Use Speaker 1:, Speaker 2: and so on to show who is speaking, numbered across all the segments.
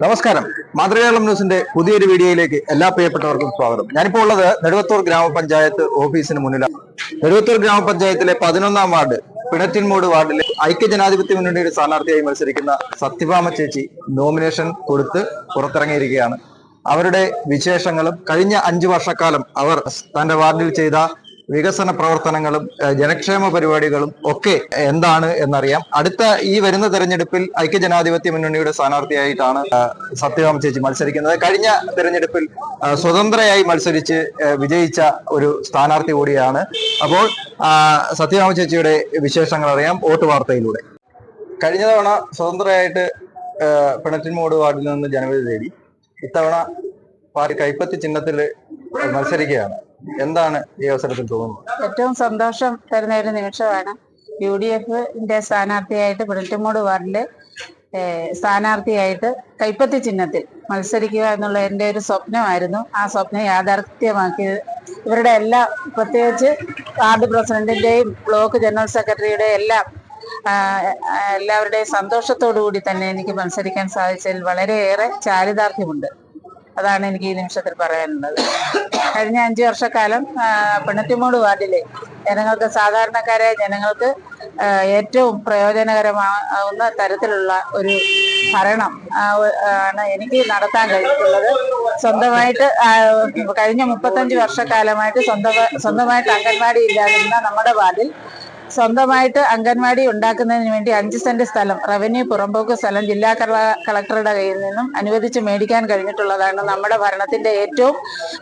Speaker 1: നമസ്കാരം. മാതൃകേരളം ന്യൂസിന്റെ പുതിയൊരു വീഡിയോയിലേക്ക് എല്ലാ പ്രിയപ്പെട്ടവർക്കും സ്വാഗതം. ഞാനിപ്പോൾ ഉള്ളത് നെടുവത്തൂർ ഗ്രാമപഞ്ചായത്ത് ഓഫീസിന് മുന്നിലാണ്. നെടുവത്തൂർ ഗ്രാമപഞ്ചായത്തിലെ 11ാം വാർഡ് പിണറ്റിൻമൂട് വാർഡിലെ ഐക്യജനാധിപത്യ മുന്നണിയുടെ സ്ഥാനാർത്ഥിയായി മത്സരിക്കുന്ന സത്യഭാമ ചേച്ചി നോമിനേഷൻ കൊടുത്ത് പുറത്തിറങ്ങിയിരിക്കുകയാണ്. അവരുടെ വിശേഷങ്ങളും കഴിഞ്ഞ 5 വർഷക്കാലം അവർ തന്റെ വാർഡിൽ ചെയ്ത വികസന പ്രവർത്തനങ്ങളും ജനക്ഷേമ പരിപാടികളും ഒക്കെ എന്താണ് എന്നറിയാം. അടുത്ത ഈ വരുന്ന തെരഞ്ഞെടുപ്പിൽ ഐക്യജനാധിപത്യ മുന്നണിയുടെ സ്ഥാനാർത്ഥിയായിട്ടാണ് സത്യഭാമ ചേച്ചി മത്സരിക്കുന്നത്. കഴിഞ്ഞ തെരഞ്ഞെടുപ്പിൽ സ്വതന്ത്രയായി മത്സരിച്ച് വിജയിച്ച ഒരു സ്ഥാനാർത്ഥി കൂടിയാണ്. അപ്പോൾ സത്യഭാമ ചേച്ചിയുടെ വിശേഷങ്ങൾ അറിയാം വോട്ട് വാർത്തയിലൂടെ. കഴിഞ്ഞ തവണ സ്വതന്ത്രയായിട്ട് പിണറ്റിൻമൂട് വാർഡിൽ നിന്ന് ജനവിധി തേടി. ഇത്തവണ പാർട്ടി കൈപ്പത്തി ചിഹ്നത്തിൽ മത്സരിക്കുകയാണ്. എന്താണ് ഈ അവസരത്തിൽ തോന്നുന്നത്?
Speaker 2: ഏറ്റവും സന്തോഷം തരുന്ന ഒരു നിമിഷമാണ്. UDF-ന്റെ സ്ഥാനാർത്ഥിയായിട്ട് പിണറ്റിൻമൂട് വാർഡിലെ സ്ഥാനാർത്ഥിയായിട്ട് കൈപ്പത്തി ചിഹ്നത്തിൽ മത്സരിക്കുക എന്നുള്ള എൻ്റെ ഒരു സ്വപ്നമായിരുന്നു. ആ സ്വപ്നം യാഥാർത്ഥ്യമാക്കിയത് ഇവരുടെ എല്ലാ, പ്രത്യേകിച്ച് വാർഡ് പ്രസിഡന്റിന്റെയും ബ്ലോക്ക് ജനറൽ സെക്രട്ടറിയുടെയും എല്ലാവരുടെയും സന്തോഷത്തോടു കൂടി തന്നെ എനിക്ക് മത്സരിക്കാൻ സാധിച്ചതിൽ വളരെയേറെ ചാരിതാർത്ഥ്യമുണ്ട്. അതാണ് എനിക്ക് ഈ നിമിഷത്തിൽ പറയാനുള്ളത്. കഴിഞ്ഞ 5 വർഷക്കാലം പിണറ്റിൻമൂട് വാർഡിലെ ജനങ്ങൾക്ക്, സാധാരണക്കാരായ ജനങ്ങൾക്ക് ഏറ്റവും പ്രയോജനകരമാവുന്ന തരത്തിലുള്ള ഒരു ഭരണം ആണ് എനിക്ക് നടത്താൻ കഴിഞ്ഞിട്ടുള്ളത്. സ്വന്തമായിട്ട് കഴിഞ്ഞ 35 വർഷക്കാലമായിട്ട് സ്വന്തമായിട്ട് അംഗൻവാടി ഇല്ലാതിരുന്ന നമ്മുടെ വാർഡിൽ സ്വന്തമായിട്ട് അംഗൻവാടി ഉണ്ടാക്കുന്നതിന് വേണ്ടി 5 സെന്റ് സ്ഥലം, റവന്യൂ പുറമ്പോക്ക് സ്ഥലം ജില്ലാ കളക്ടറുടെ കയ്യിൽ നിന്നും അനുവദിച്ച് മേടിക്കാൻ കഴിഞ്ഞിട്ടുള്ളതാണ് നമ്മുടെ ഭരണത്തിന്റെ ഏറ്റവും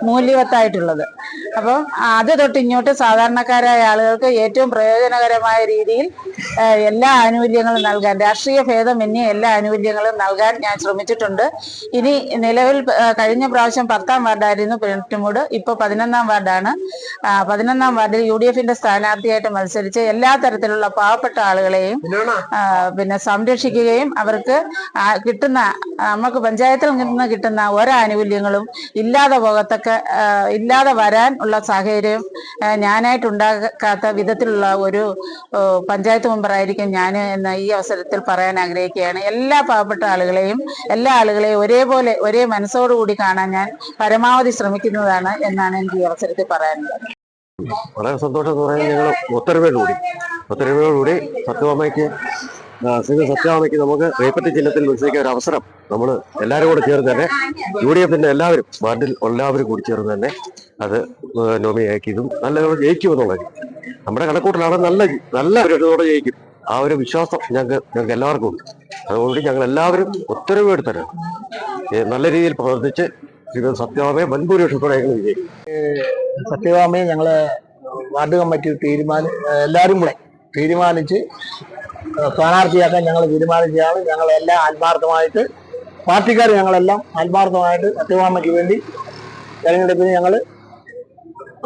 Speaker 2: മൂല്യവത്തായിട്ടുള്ളത്. അപ്പം അത് തൊട്ട് ഇങ്ങോട്ട് സാധാരണക്കാരായ ആളുകൾക്ക് ഏറ്റവും പ്രയോജനകരമായ രീതിയിൽ എല്ലാ ആനുകൂല്യങ്ങളും നൽകാൻ, രാഷ്ട്രീയ ഭേദമന്യേ എല്ലാ ആനുകൂല്യങ്ങളും നൽകാൻ ഞാൻ ശ്രമിച്ചിട്ടുണ്ട്. ഇനി നിലവിൽ കഴിഞ്ഞ പ്രാവശ്യം 10ാം വാർഡായിരുന്നു പിണറ്റിൻമൂട്, ഇപ്പോൾ 11ാം വാർഡാണ്. 11ാം വാർഡിൽ UDF-ന്റെ സ്ഥാനാർത്ഥിയായിട്ട് മത്സരിച്ച് എല്ലാ തരത്തിലുള്ള പാവപ്പെട്ട ആളുകളെയും പിന്നെ സംരക്ഷിക്കുകയും അവർക്ക് കിട്ടുന്ന, നമുക്ക് പഞ്ചായത്തിൽ നിന്ന് കിട്ടുന്ന ഒരാനുകൂല്യങ്ങളും ഇല്ലാതെ വരാൻ ഉള്ള സാഹചര്യം ഞാനായിട്ടുണ്ടാക്കാത്ത വിധത്തിലുള്ള ഒരു പഞ്ചായത്ത് മെമ്പറായിരിക്കും ഞാൻ എന്ന് ഈ അവസരത്തിൽ പറയാൻ ആഗ്രഹിക്കുകയാണ്. എല്ലാ പാവപ്പെട്ട ആളുകളെയും ഒരേപോലെ ഒരേ മനസ്സോടുകൂടി കാണാൻ ഞാൻ പരമാവധി ശ്രമിക്കുന്നതാണ് എന്നാണ് എനിക്ക് ഈ അവസരത്തിൽ പറയാനുള്ളത്.
Speaker 3: വളരെ സന്തോഷം എന്ന് പറയുന്നത്, ഞങ്ങൾ ഒത്തൊരുമയോടുകൂടി സത്യഭാമയ്ക്ക് നമുക്ക് കൈപ്പത്തി ചിഹ്നത്തിൽ മത്സരിക്കാൻ ഒരു അവസരം നമ്മൾ എല്ലാവരും കൂടെ ചേർന്ന് തന്നെ, UDF-ന്റെ എല്ലാവരും, വാർഡിൽ എല്ലാവരും കൂടി ചേർന്ന് തന്നെ അത് നോമിനിയാക്കിയതും നല്ല ജയിക്കുമെന്നുള്ളത് നമ്മുടെ കണക്കൂട്ടലാണ്. നല്ല ഒരു ജയിക്കും, ആ ഒരു വിശ്വാസം ഞങ്ങൾക്ക് എല്ലാവർക്കും ഉണ്ട്. അതുകൊണ്ട് ഞങ്ങൾ എല്ലാവരും ഒത്തൊരുമയോട് തന്നെ നല്ല രീതിയിൽ പ്രവർത്തിച്ച് സത്യഭാമയെ വൻഭൂരിപക്ഷത്തോടെ ഞങ്ങൾ വിജയിക്കും.
Speaker 4: സത്യഭാമയെ ഞങ്ങള് വാർഡ് കമ്മിറ്റി എല്ലാവരും കൂടെ തീരുമാനിച്ച് സ്ഥാനാർത്ഥിയാക്കാൻ ഞങ്ങൾ തീരുമാനിച്ചതാണ്. ഞങ്ങളെല്ലാം ആത്മാർത്ഥമായിട്ട്, പാർട്ടിക്കാർ ഞങ്ങളെല്ലാം ആത്മാർത്ഥമായിട്ട് സത്യഭാമയ്ക്ക് വേണ്ടി തെരഞ്ഞെടുപ്പിന് ഞങ്ങൾ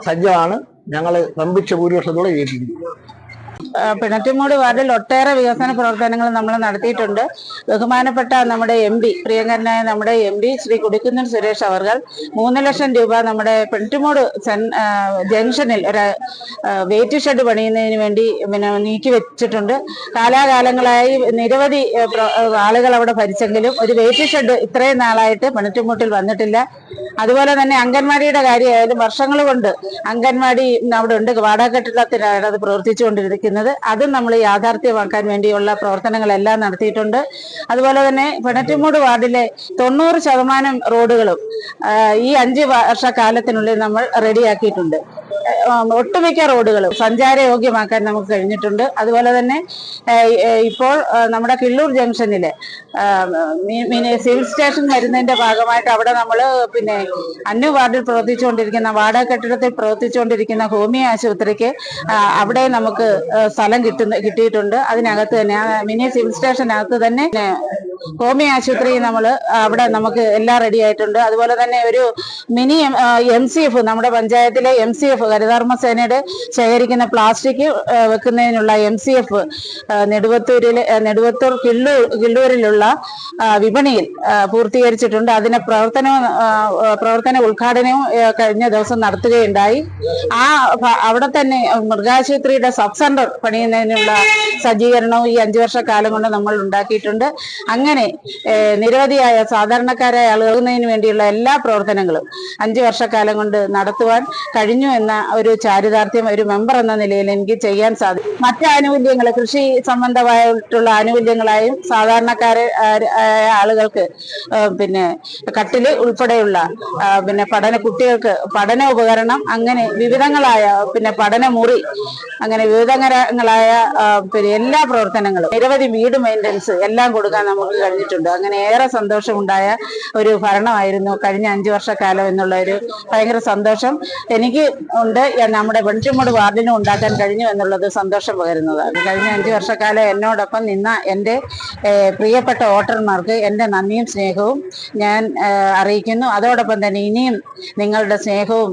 Speaker 4: സജ്ജമാണ്. ഞങ്ങൾ വമ്പിച്ച ഭൂരിപക്ഷത്തോടെ ജയിപ്പിക്കും.
Speaker 2: പിണറ്റിൻമൂട് വാർഡിൽ ഒട്ടേറെ വികസന പ്രവർത്തനങ്ങൾ നമ്മൾ നടത്തിയിട്ടുണ്ട്. ബഹുമാനപ്പെട്ട നമ്മുടെ MP, പ്രിയങ്കരനായ നമ്മുടെ MP ശ്രീ കൊടിക്കുന്നിൽ സുരേഷ് അവർ 3 ലക്ഷം രൂപ നമ്മുടെ പിണറ്റിൻമൂട് ജംഗ്ഷനിൽ ഒരു വെയിറ്റ് ഷെഡ് പണിയുന്നതിന് വേണ്ടി നീക്കി വെച്ചിട്ടുണ്ട്. കാലാകാലങ്ങളായി നിരവധി ആളുകൾ അവിടെ ഭരിച്ചെങ്കിലും ഒരു വെയിറ്റ് ഷെഡ് ഇത്രയും നാളായിട്ട് പിണറ്റിൻമൂട്ടിൽ വന്നിട്ടില്ല. അതുപോലെ തന്നെ അംഗൻവാടിയുടെ കാര്യമായാലും വർഷങ്ങൾ കൊണ്ട് അംഗൻവാടി അവിടെ ഉണ്ട്, വാടക കെട്ടിടത്തിലാണ് അത് പ്രവർത്തിച്ചുകൊണ്ടിരിക്കുന്നത്. അതും നമ്മൾ യാഥാർത്ഥ്യമാക്കാൻ വേണ്ടിയുള്ള പ്രവർത്തനങ്ങളെല്ലാം നടത്തിയിട്ടുണ്ട്. അതുപോലെ തന്നെ പിണറ്റിൻമൂട് വാർഡിലെ 90% റോഡുകളും ഈ 5 വർഷക്കാലത്തിനുള്ളിൽ നമ്മൾ റെഡിയാക്കിയിട്ടുണ്ട്. ഒട്ടുമിക്ക റോഡുകളും സഞ്ചാരയോഗ്യമാക്കാൻ നമുക്ക് കഴിഞ്ഞിട്ടുണ്ട്. അതുപോലെ തന്നെ ഇപ്പോൾ നമ്മുടെ കിള്ളൂർ ജംഗ്ഷനിലെ സിവിൽ സ്റ്റേഷൻ വരുന്നതിന്റെ ഭാഗമായിട്ട് അവിടെ നമ്മൾ അന്നു വാർഡിൽ പ്രവർത്തിച്ചുകൊണ്ടിരിക്കുന്ന, വാടക കെട്ടിടത്തിൽ പ്രവർത്തിച്ചുകൊണ്ടിരിക്കുന്ന ഹോമിയോ ആശുപത്രിക്ക് അവിടെ നമുക്ക് സ്ഥലം കിട്ടിയിട്ടുണ്ട്. അതിനകത്ത് തന്നെ, മിനി സിവിൽ സ്റ്റേഷനകത്ത് തന്നെ ഹോമിയോ ആശുപത്രി നമ്മൾ അവിടെ നമുക്ക് എല്ലാം റെഡി ആയിട്ടുണ്ട്. അതുപോലെ തന്നെ ഒരു മിനി MCF, നമ്മുടെ പഞ്ചായത്തിലെ MCF ഹരിതകർമ്മസേനയുടെ ശേഖരിക്കുന്ന പ്ലാസ്റ്റിക് വെക്കുന്നതിനുള്ള MCF നെടുവത്തൂർ കിള്ളൂരിലുള്ള വിപണിയിൽ പൂർത്തീകരിച്ചിട്ടുണ്ട്. അതിന്റെ പ്രവർത്തന ഉദ്ഘാടനവും കഴിഞ്ഞ ദിവസം നടത്തുകയുണ്ടായി. അവിടെ തന്നെ മൃഗാശുപത്രിയുടെ സബ് സെന്റർ പണിയുന്നതിനുള്ള സജ്ജീകരണവും ഈ 5 വർഷക്കാലം കൊണ്ട് നമ്മൾ ഉണ്ടാക്കിയിട്ടുണ്ട്. അങ്ങനെ നിരവധിയായ സാധാരണക്കാരായ ആളുകൾക്ക് വേണ്ടിയുള്ള എല്ലാ പ്രവർത്തനങ്ങളും 5 വർഷക്കാലം കൊണ്ട് നടത്തുവാൻ കഴിഞ്ഞു എന്ന ഒരു ചാരിതാർത്ഥ്യം ഒരു മെമ്പർ എന്ന നിലയിൽ എനിക്ക് ചെയ്യാൻ സാധിക്കും. മറ്റ് ആനുകൂല്യങ്ങൾ, കൃഷി സംബന്ധമായിട്ടുള്ള ആനുകൂല്യങ്ങളായും സാധാരണക്കാരായ ആളുകൾക്ക് പിന്നെ കട്ടില് ഉൾപ്പെടെയുള്ള പിന്നെ കുട്ടികൾക്ക് പഠന ഉപകരണം, അങ്ങനെ വിവിധങ്ങളായ പിന്നെ പഠനമുറി, അങ്ങനെ വിവിധങ്ങളായ പിന്നെ എല്ലാ പ്രവർത്തനങ്ങളും, നിരവധി വീട് മെയിൻ്റനൻസ് എല്ലാം കൊടുക്കാൻ നമുക്ക് കഴിഞ്ഞിട്ടുണ്ട്. അങ്ങനെ ഏറെ സന്തോഷമുണ്ടായ ഒരു ഭരണമായിരുന്നു കഴിഞ്ഞ 5 വർഷക്കാലം എന്നുള്ള ഒരു ഭയങ്കര സന്തോഷം എനിക്ക് ഉണ്ട്. നമ്മുടെ വെൺചുമട് വാർഡിനും ഉണ്ടാക്കാൻ കഴിഞ്ഞു എന്നുള്ളത് സന്തോഷം പകരുന്നതാണ്. കഴിഞ്ഞ 5 വർഷക്കാലം എന്നോടൊപ്പം നിന്ന എൻ്റെ പ്രിയപ്പെട്ട വോട്ടർമാർക്ക് എൻ്റെ നന്ദിയും സ്നേഹവും ഞാൻ അറിയിക്കുന്നു. അതോടൊപ്പം തന്നെ ഇനിയും നിങ്ങളുടെ സ്നേഹവും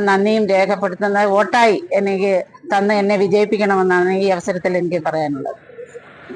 Speaker 2: നന്ദിയും രേഖപ്പെടുത്തുന്ന വോട്ടായി എനിക്ക് തന്ന് എന്നെ വിജയിപ്പിക്കണമെന്നാണ് ഈ അവസരത്തിൽ എനിക്ക് പറയാനുള്ളത്.